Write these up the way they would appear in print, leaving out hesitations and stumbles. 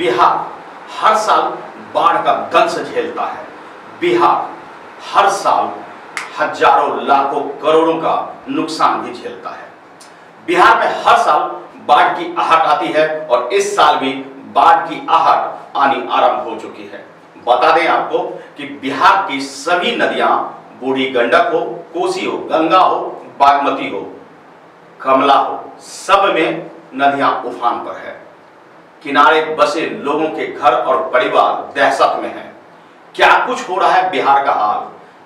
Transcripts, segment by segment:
बिहार हर साल बाढ़ का दंश झेलता है। बिहार हर साल हजारों लाखों करोड़ों का नुकसान भी झेलता है। बिहार में हर साल बाढ़ की आहट आती है और इस साल भी बाढ़ की आहट आनी आरंभ हो चुकी है। बता दें आपको कि बिहार की सभी नदियां, बूढ़ी गंडक हो, कोसी हो, गंगा हो, बागमती हो, कमला हो, सब में नदियां उफान पर है। किनारे बसे लोगों के घर और परिवार दहशत में हैं। क्या कुछ हो रहा है बिहार का हाल,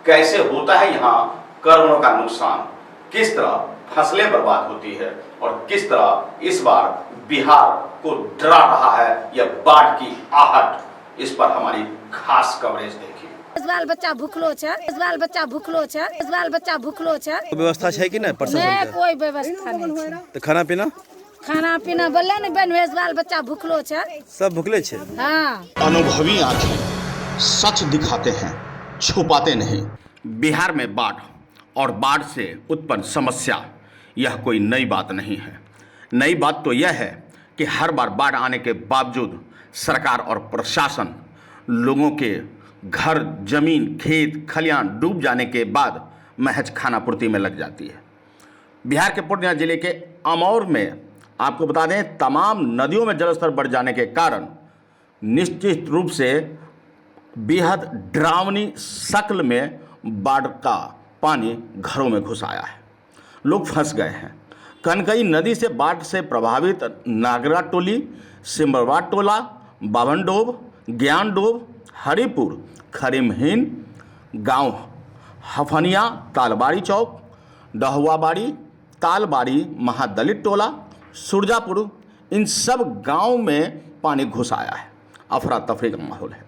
कैसे होता है यहाँ करोड़ों का नुकसान, किस तरह फसलें बर्बाद होती है और किस तरह इस बार बिहार को डरा रहा है यह बाढ़ की आहट, इस पर हमारी खास कवरेज देखिए। इस बाल बच्चा भूखलो छे, इस बाल बच्चा भूखलो छे, इस बाल बच्चा भूखलो छे। व्यवस्था है कि नहीं प्रशासन नहीं, के? कोई व्यवस्था नहीं है। तो खाना पीना बोले नहीं बन, इस बाल बच्चा भूखलो छे। सब भूखले छे। हाँ, अनुभवी आंखें सच दिखाते हैं, छुपाते नहीं। बिहार में बाढ़ और बाढ़ से उत्पन्न समस्या यह कोई नई बात नहीं है। नई बात तो यह है कि हर बार बाढ़ आने के बावजूद सरकार और प्रशासन लोगों के घर, जमीन, खेत खलियान डूब जाने के बाद महज खानापूर्ति में लग जाती है। बिहार के पूर्णिया जिले के अमौर में आपको बता दें, तमाम नदियों में जलस्तर बढ़ जाने के कारण निश्चित रूप से बेहद डरावनी शक्ल में बाढ़ का पानी घरों में घुस आया है। लोग फंस गए हैं। कनकई नदी से बाढ़ से प्रभावित नागरा टोली, सिमरवा टोला, बावनडोब, ज्ञानडोब, हरिपुर, खरीमहीन गांव, हफनिया, तालबाड़ी चौक, डहुआबाड़ी, तालबाड़ी, महादलित टोला, सुरजापुर, इन सब गांव में पानी घुस आया है। अफरा तफरी का माहौल है।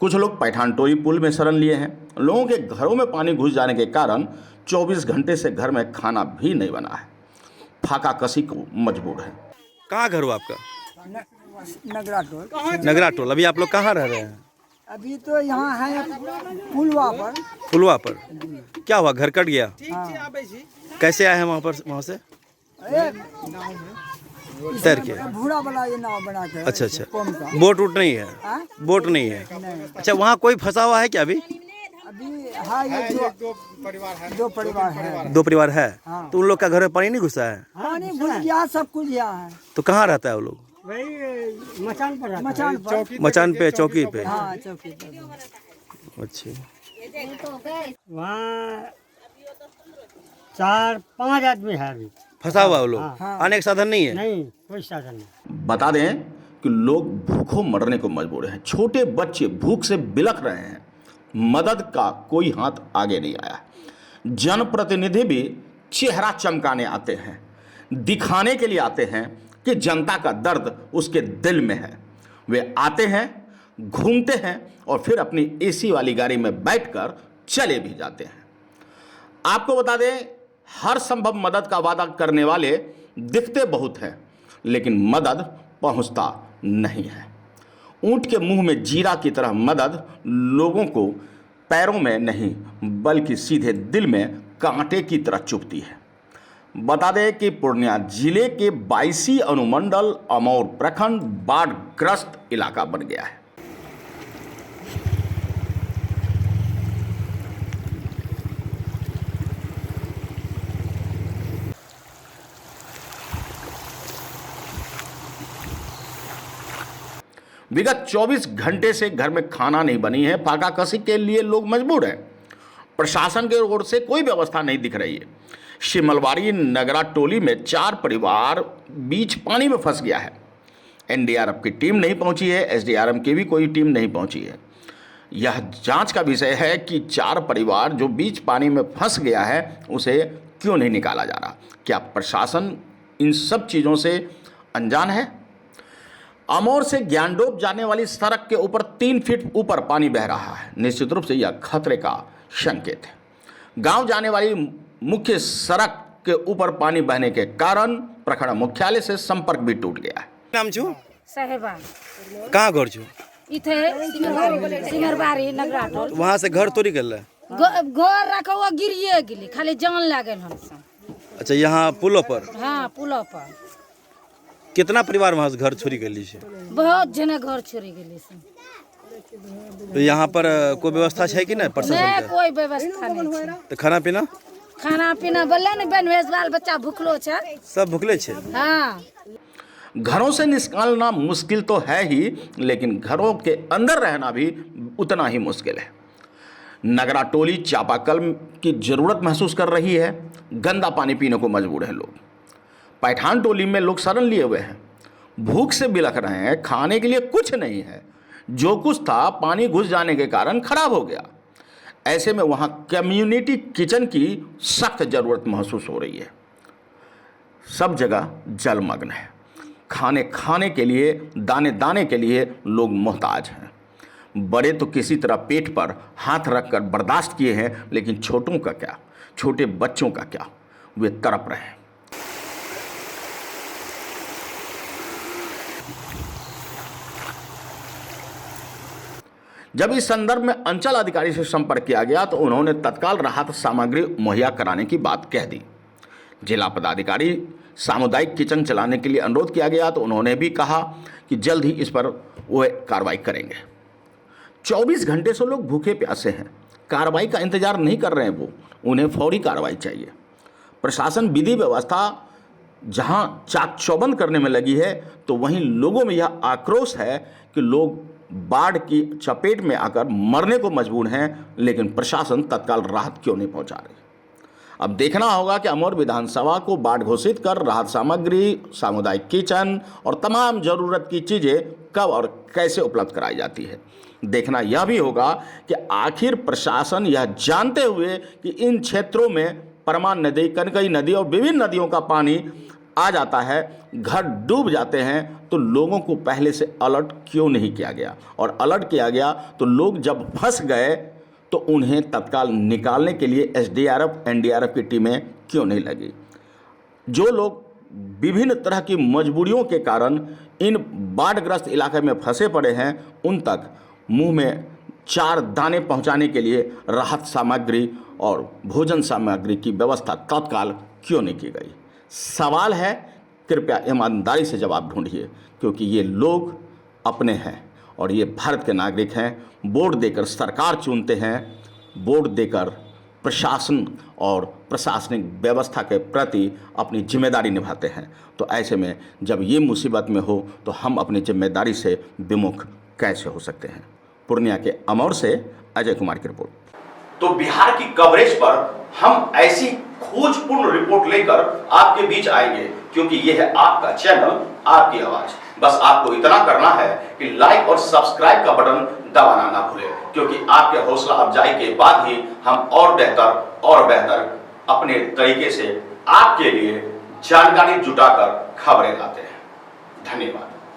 कुछ लोग पैठान टोई पुल में शरण लिए हैं। लोगों के घरों में पानी घुस जाने के कारण 24 घंटे से घर में खाना भी नहीं बना है। फाका कसी को मजबूर है। कहाँ घर हो आपका? नगरा टोल। नगरा टोल। अभी आप लोग कहाँ रह रहे हैं? अभी तो यहाँ है पुलवा पर। पुलवा पर। क्या हुआ, घर कट गया? हाँ। कैसे आए हैं वहाँ पर, वहाँ से तैर के? भूरा वाला ये नाव बना के। अच्छा अच्छा, कौन का? बोट वोट नहीं है? हाँ? बोट नहीं है। नहीं। अच्छा, वहाँ कोई फंसा हुआ है क्या अभी? अभी हाँ, ये दो परिवार है। दो परिवार है। हाँ। तो उन लोग का घर में पानी नहीं घुसा है? पानी घुस गया, सब कुछ यहाँ है। तो कहाँ रहता है वो लोग? वही मचान पर रहता है। मचान पे, चौकी पे? हाँ, चौकी पर। अच्छा। वहाँ 4-5 आदमी है अभी फंसा हुआ वो लोग? हाँ। आने का साधन नहीं है? नहीं, कोई साधन नहीं। बता दें कि लोग भूखों मरने को मजबूर हैं। छोटे बच्चे भूख से बिलख रहे हैं। मदद का कोई हाथ आगे नहीं आया। जनप्रतिनिधि भी चेहरा चमकाने आते हैं, दिखाने के लिए आते हैं कि जनता का दर्द उसके दिल में है। वे आते हैं, घूमते हैं और फिर अपनी एसी वाली गाड़ी में बैठकर चले भी जाते हैं। आपको बता दें, हर संभव मदद का वादा करने वाले दिखते बहुत हैं, लेकिन मदद पहुंचता नहीं है। ऊंट के मुंह में जीरा की तरह मदद लोगों को पैरों में नहीं बल्कि सीधे दिल में कांटे की तरह चुभती है। बता दें कि पूर्णिया जिले के 22 अनुमंडल अमौर प्रखंड बाढ़ग्रस्त इलाका बन गया है। विगत 24 घंटे से घर में खाना नहीं बनी है। फाका कसी के लिए लोग मजबूर हैं। प्रशासन के ओर से कोई व्यवस्था नहीं दिख रही है। शिमलवाड़ी नगरा टोली में 4 परिवार बीच पानी में फंस गया है। एनडीआरएफ की टीम नहीं पहुंची है, एसडीआरएफ की भी कोई टीम नहीं पहुंची है। यह जांच का विषय है कि 4 परिवार जो बीच पानी में फंस गया है उसे क्यों नहीं निकाला जा रहा। क्या प्रशासन इन सब चीज़ों से अनजान है? अमौर से ज्ञानडोब जाने वाली सड़क के ऊपर 3 फीट ऊपर पानी बह रहा है। निश्चित रूप से यह खतरे का संकेत है। गांव जाने वाली मुख्य सड़क के ऊपर पानी बहने के कारण प्रखंड मुख्यालय से संपर्क भी टूट गया है। नाम छो? साहेबा कहाँ घर छो? इथे सिमरबाड़ी नगरा टोल। वहाँ से घर तोड़ी गल? घर रखो गिरिए गेली, खाली जान लागल हम सब। अच्छा, यहाँ पुलों पर? हाँ, पुलों पर। कितना परिवार वहाँ से घर छोड़ी कर ली? बहुत जने घर छोड़ी गेली से। तो यहाँ पर कोई व्यवस्था है कि नहीं प्रशासन नहीं के? कोई व्यवस्था नहीं छै। तो खाना पीना खाना पीना बोले ने बन भेज बाल बच्चा भूखलो छै। सब भूखले छे। हाँ घरों से निकालना मुश्किल तो है ही, लेकिन घरों के अंदर रहना भी उतना ही मुश्किल है। नगरा टोली चापाकल की ज़रूरत महसूस कर रही है। गंदा पानी पीने को मजबूर हैं लोग। पैठान टोली में लोग शरण लिए हुए हैं, भूख से बिलख रहे हैं, खाने के लिए कुछ नहीं है। जो कुछ था पानी घुस जाने के कारण खराब हो गया। ऐसे में वहाँ कम्युनिटी किचन की सख्त ज़रूरत महसूस हो रही है। सब जगह जलमग्न है। खाने के लिए, दाने दाने के लिए लोग मोहताज हैं। बड़े तो किसी तरह पेट पर हाथ रखकर बर्दाश्त किए हैं, लेकिन छोटों का क्या, छोटे बच्चों का क्या, वे तड़प रहे हैं। जब इस संदर्भ में अंचल अधिकारी से संपर्क किया गया तो उन्होंने तत्काल राहत सामग्री मुहैया कराने की बात कह दी। जिला पदाधिकारी सामुदायिक किचन चलाने के लिए अनुरोध किया गया तो उन्होंने भी कहा कि जल्द ही इस पर वो कार्रवाई करेंगे। 24 घंटे से लोग भूखे प्यासे हैं, कार्रवाई का इंतजार नहीं कर रहे हैं। वो उन्हें फौरी कार्रवाई चाहिए। प्रशासन विधि व्यवस्था जहां चाक चौबंद करने में लगी है, तो वहीं लोगों में यह आक्रोश है कि लोग बाढ़ की चपेट में आकर मरने को मजबूर हैं, लेकिन प्रशासन तत्काल राहत क्यों नहीं पहुंचा रही। अब देखना होगा कि अमौर विधानसभा को बाढ़ घोषित कर राहत सामग्री, सामुदायिक किचन और तमाम जरूरत की चीज़ें कब और कैसे उपलब्ध कराई जाती है। देखना यह भी होगा कि आखिर प्रशासन यह जानते हुए कि इन क्षेत्रों में परमान नदी, कनकई नदी और विभिन्न नदियों का पानी आ जाता है, घर डूब जाते हैं, तो लोगों को पहले से अलर्ट क्यों नहीं किया गया। और अलर्ट किया गया तो लोग जब फंस गए तो उन्हें तत्काल निकालने के लिए एसडीआरएफ, एनडीआरएफ की टीमें क्यों नहीं लगी। जो लोग विभिन्न तरह की मजबूरियों के कारण इन बाढ़ग्रस्त इलाके में फंसे पड़े हैं, उन तक मुंह में 4 दाने पहुंचाने के लिए राहत सामग्री और भोजन सामग्री की व्यवस्था तत्काल क्यों नहीं की गई। सवाल है, कृपया ईमानदारी से जवाब ढूंढिए, क्योंकि ये लोग अपने हैं और ये भारत के नागरिक हैं। वोट देकर सरकार चुनते हैं, वोट देकर प्रशासन और प्रशासनिक व्यवस्था के प्रति अपनी जिम्मेदारी निभाते हैं। तो ऐसे में जब ये मुसीबत में हो तो हम अपनी जिम्मेदारी से विमुख कैसे हो सकते हैं। पूर्णिया के अमौर से अजय कुमार की रिपोर्ट। तो बिहार की कवरेज पर हम ऐसी खोजपूर्ण रिपोर्ट लेकर आपके बीच आएंगे, क्योंकि यह है आपका चैनल, आपकी आवाज। बस आपको इतना करना है कि लाइक और सब्सक्राइब का बटन दबाना ना भूलें, क्योंकि आपके हौसला अफजाई के बाद ही हम और बेहतर अपने तरीके से आपके लिए जानकारी जुटाकर खबरें लाते हैं। धन्यवाद।